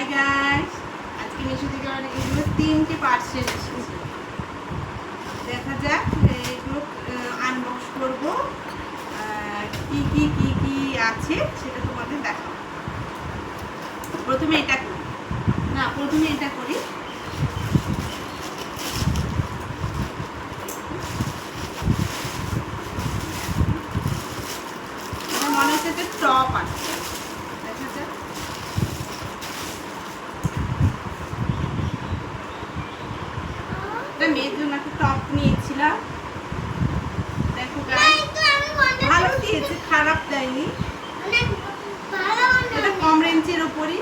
Hi guys, আজকে মিশো থেকে এগুলো 3টে পার্সেল এসেছে। দেখা যাক এগুলো আনবক্স করব, কি কি কি কি আছে সেটা তোমাদের দেখাবো। প্রথমে এটা করি। মনে হচ্ছে যে টপ আছে, দেখা যাক। মেয়ের জন্য একটা টপ নিয়েছিলাম, দেখো ভালো দিয়েছে, খারাপ দেয়নি। এটা কম রেঞ্জের ওপরই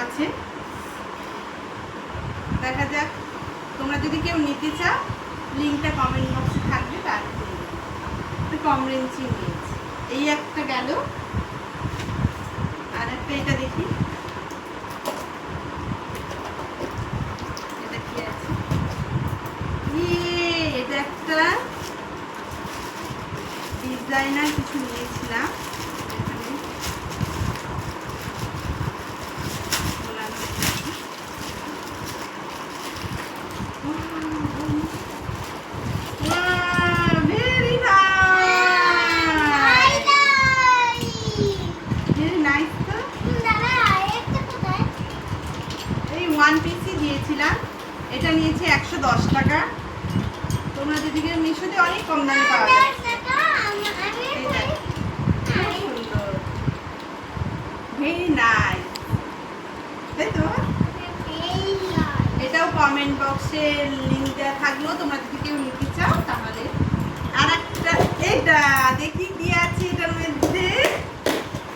আছে, দেখা যাক। তোমরা যদি কেউ নিতে চাও লিঙ্কটা কমেন্ট বক্সে থাকবে, তারপরে কম রেঞ্জই নিয়েছি। এই একটা গেল, আর একটা এটা দেখি এটা কি আছে। এটা একটা ডিজাইনার কিছু নিয়েছিলাম, ওয়ান পিসই দিয়েছিলাম। এটা নিয়েছে 110 টাকা। তোমরা যদি কেউ মিশোতে অনেক কম দামে পাওয়া যায়। ভেরি নাইস, তাই তো? এটাও কমেন্ট বক্সে লিঙ্ক দেওয়া থাকলো, তোমরা যদি কেউ নিতে চাও তাহলে। আর একটা এটা দেখি কি আছে এটার মধ্যে।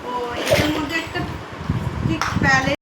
ও, এটার মধ্যে একটা ঠিক প্যালেট